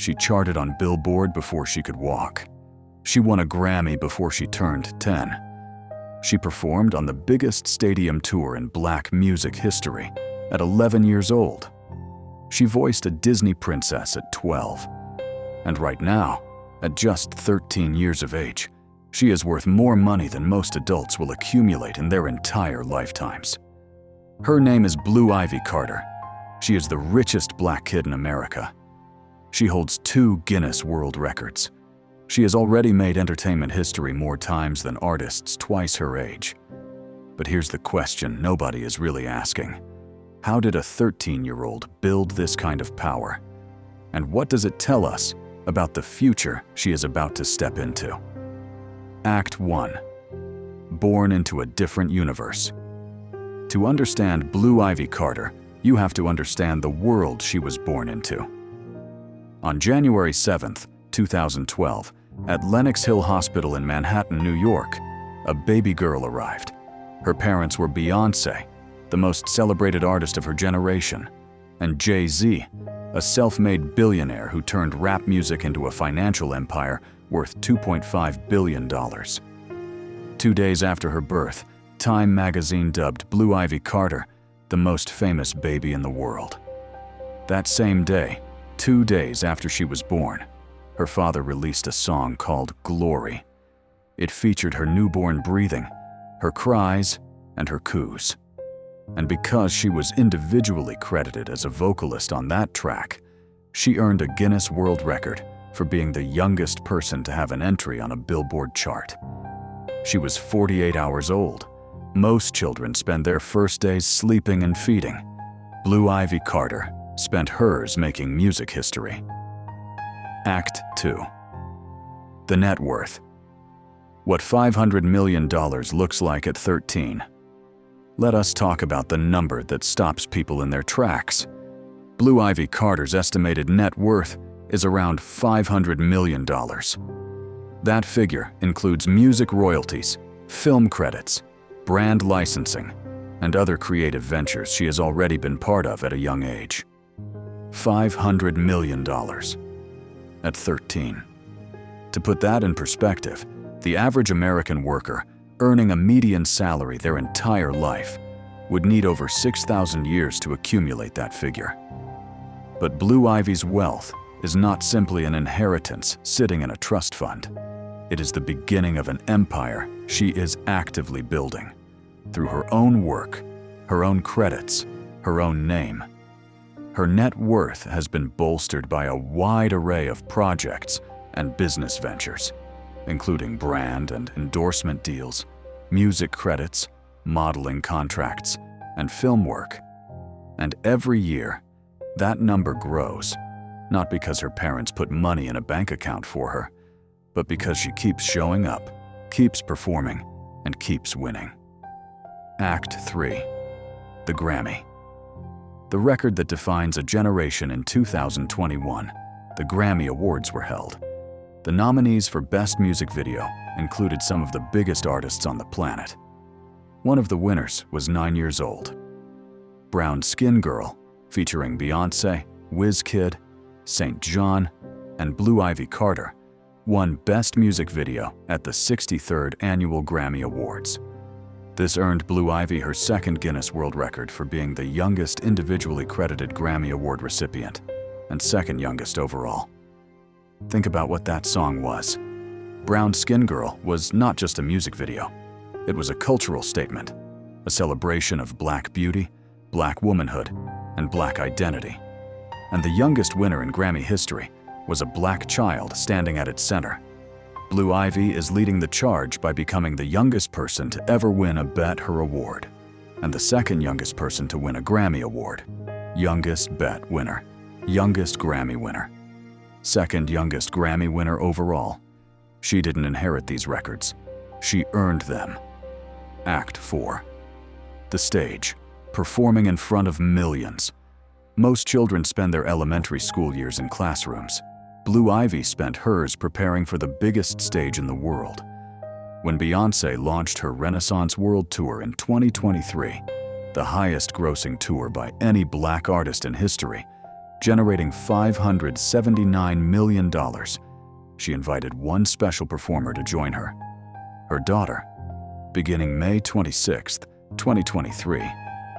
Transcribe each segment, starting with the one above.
She charted on Billboard before she could walk. She won a Grammy before she turned 10. She performed on the biggest stadium tour in Black music history at 11 years old. She voiced a Disney princess at 12. And right now, at just 13 years of age, she is worth more money than most adults will accumulate in their entire lifetimes. Her name is Blue Ivy Carter. She is the richest black kid in America. She holds 2 Guinness World Records. She has already made entertainment history more times than artists twice her age. But here's the question nobody is really asking. How did a 13-year-old build this kind of power? And what does it tell us about the future she is about to step into? Act 1. Born into a different universe. To understand Blue Ivy Carter, you have to understand the world she was born into. On January 7th, 2012, at Lenox Hill Hospital in Manhattan, New York, a baby girl arrived. Her parents were Beyoncé, the most celebrated artist of her generation, and Jay-Z, a self-made billionaire who turned rap music into a financial empire worth $2.5 billion. 2 days after her birth, Time magazine dubbed Blue Ivy Carter the most famous baby in the world. That same day, 2 days after she was born, her father released a song called Glory. It featured her newborn breathing, her cries, and her coos. And because she was individually credited as a vocalist on that track, she earned a Guinness World Record for being the youngest person to have an entry on a Billboard chart. She was 48 hours old. Most children spend their first days sleeping and feeding. Blue Ivy Carter spent hers making music history. Act 2. The net worth. What $500 million looks like at 13. Let us talk about the number that stops people in their tracks. Blue Ivy Carter's estimated net worth is around $500 million. That figure includes music royalties, film credits, brand licensing, and other creative ventures she has already been part of at a young age. $500 million. At 13. To put that in perspective, the average American worker earning a median salary their entire life would need over 6,000 years to accumulate that figure. But Blue Ivy's wealth is not simply an inheritance sitting in a trust fund. It is the beginning of an empire she is actively building through her own work, her own credits, her own name. Her net worth has been bolstered by a wide array of projects and business ventures, including brand and endorsement deals, music credits, modeling contracts, and film work. And every year, that number grows, not because her parents put money in a bank account for her, but because she keeps showing up, keeps performing, and keeps winning. Act 3. The Grammy. The record that defines a generation in 2021, the Grammy Awards were held. The nominees for Best Music Video included some of the biggest artists on the planet. One of the winners was 9 years old. Brown Skin Girl, featuring Beyoncé, Wizkid, St. John, and Blue Ivy Carter, won Best Music Video at the 63rd Annual Grammy Awards. This earned Blue Ivy her second Guinness World Record for being the youngest individually credited Grammy Award recipient and second youngest overall. Think about what that song was. Brown Skin Girl was not just a music video. It was a cultural statement, a celebration of Black beauty, Black womanhood, and Black identity. And the youngest winner in Grammy history was a Black child standing at its center. Blue Ivy is leading the charge by becoming the youngest person to ever win a Bet Her award, and the second youngest person to win a Grammy award. Youngest Bet winner, youngest Grammy winner, second youngest Grammy winner overall. She didn't inherit these records. She earned them. Act 4. The stage, performing in front of millions. Most children spend their elementary school years in classrooms. Blue Ivy spent hers preparing for the biggest stage in the world. When Beyoncé launched her Renaissance World Tour in 2023, the highest-grossing tour by any Black artist in history, generating $579 million. She invited one special performer to join her, her daughter. Beginning May 26, 2023,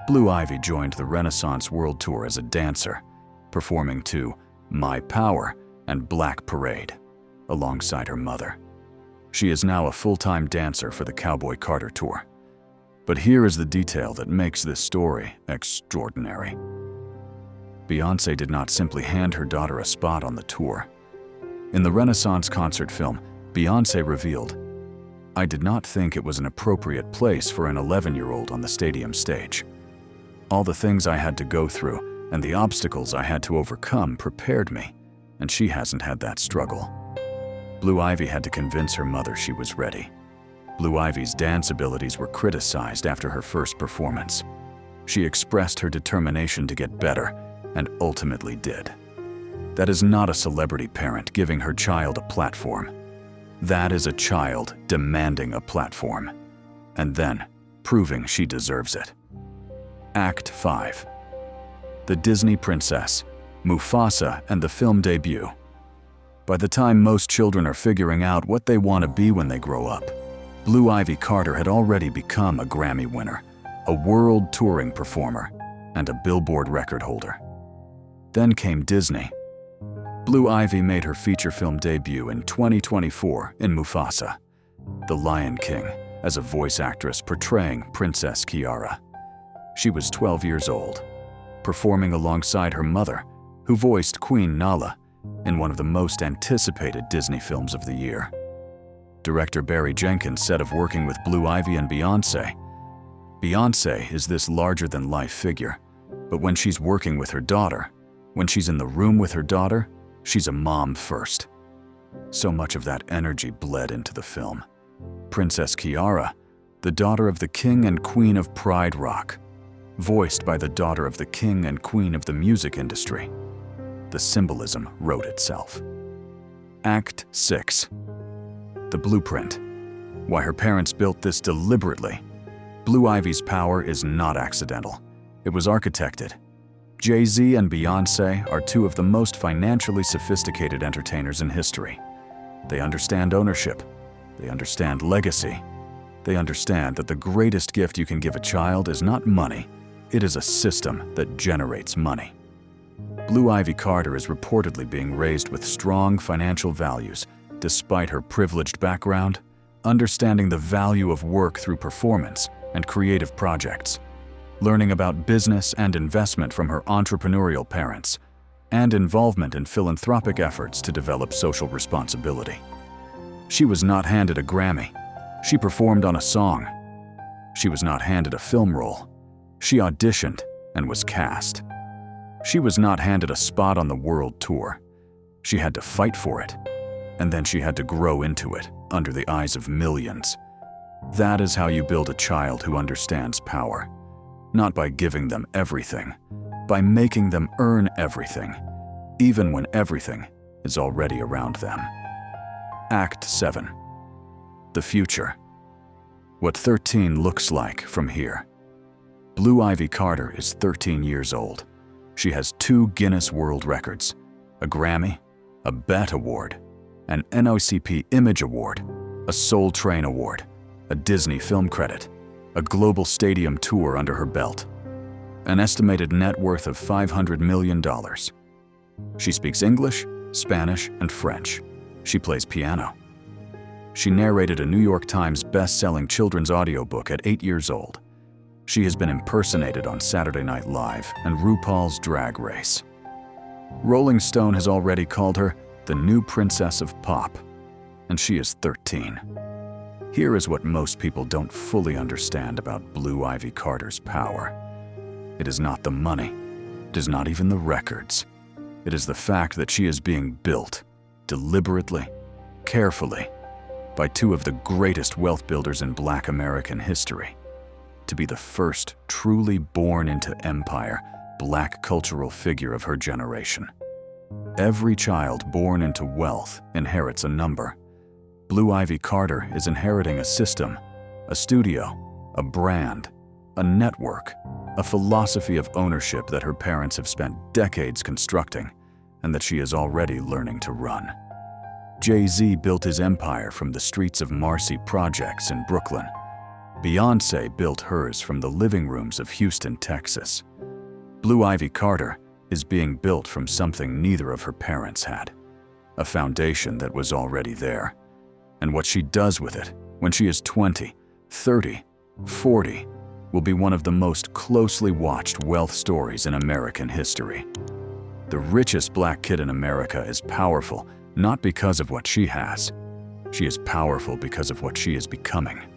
Blue Ivy joined the Renaissance World Tour as a dancer, performing to My Power and Black Parade, alongside her mother. She is now a full-time dancer for the Cowboy Carter Tour. But here is the detail that makes this story extraordinary. Beyoncé did not simply hand her daughter a spot on the tour. In the Renaissance concert film, Beyoncé revealed, "I did not think it was an appropriate place for an 11-year-old on the stadium stage. All the things I had to go through and the obstacles I had to overcome prepared me, and she hasn't had that struggle." Blue Ivy had to convince her mother she was ready. Blue Ivy's dance abilities were criticized after her first performance. She expressed her determination to get better, and ultimately did. That is not a celebrity parent giving her child a platform. That is a child demanding a platform, and then proving she deserves it. Act 5. The Disney Princess, Mufasa and the film debut. By the time most children are figuring out what they want to be when they grow up, Blue Ivy Carter had already become a Grammy winner, a world touring performer, and a Billboard record holder. Then came Disney. Blue Ivy made her feature film debut in 2024 in Mufasa, The Lion King, as a voice actress portraying Princess Kiara. She was 12 years old, performing alongside her mother, who voiced Queen Nala in one of the most anticipated Disney films of the year. Director Barry Jenkins said of working with Blue Ivy and Beyoncé, "Beyoncé is this larger-than-life figure, but when she's working with her daughter, when she's in the room with her daughter, she's a mom first." So much of that energy bled into the film. Princess Kiara, the daughter of the King and Queen of Pride Rock, voiced by the daughter of the King and Queen of the music industry. The symbolism wrote itself. Act 6. The Blueprint. Why her parents built this deliberately. Blue Ivy's power is not accidental. It was architected. Jay-Z and Beyoncé are two of the most financially sophisticated entertainers in history. They understand ownership. They understand legacy. They understand that the greatest gift you can give a child is not money. It is a system that generates money. Blue Ivy Carter is reportedly being raised with strong financial values, despite her privileged background, understanding the value of work through performance and creative projects, learning about business and investment from her entrepreneurial parents, and involvement in philanthropic efforts to develop social responsibility. She was not handed a Grammy. She performed on a song. She was not handed a film role. She auditioned and was cast. She was not handed a spot on the world tour. She had to fight for it, and then she had to grow into it under the eyes of millions. That is how you build a child who understands power. Not by giving them everything, by making them earn everything, even when everything is already around them. Act 7. The Future. What 13 looks like from here. Blue Ivy Carter is 13 years old. She has 2 Guinness World Records, a Grammy, a BET Award, an NOCP Image Award, a Soul Train Award, a Disney Film Credit, a global stadium tour under her belt, an estimated net worth of $500 million. She speaks English, Spanish, and French. She plays piano. She narrated a New York Times best-selling children's audiobook at 8 years old. She has been impersonated on Saturday Night Live and RuPaul's Drag Race. Rolling Stone has already called her the new princess of pop, and she is 13. Here is what most people don't fully understand about Blue Ivy Carter's power. It is not the money. It is not even the records. It is the fact that she is being built, deliberately, carefully, by 2 of the greatest wealth builders in Black American history, to be the first truly born into empire Black cultural figure of her generation. Every child born into wealth inherits a number. Blue Ivy Carter is inheriting a system, a studio, a brand, a network, a philosophy of ownership that her parents have spent decades constructing and that she is already learning to run. Jay-Z built his empire from the streets of Marcy projects in Brooklyn. Beyoncé built hers from the living rooms of Houston, Texas. Blue Ivy Carter is being built from something neither of her parents had, a foundation that was already there. And what she does with it when she is 20, 30, 40 will be one of the most closely watched wealth stories in American history. The richest black kid in America is powerful not because of what she has. She is powerful because of what she is becoming.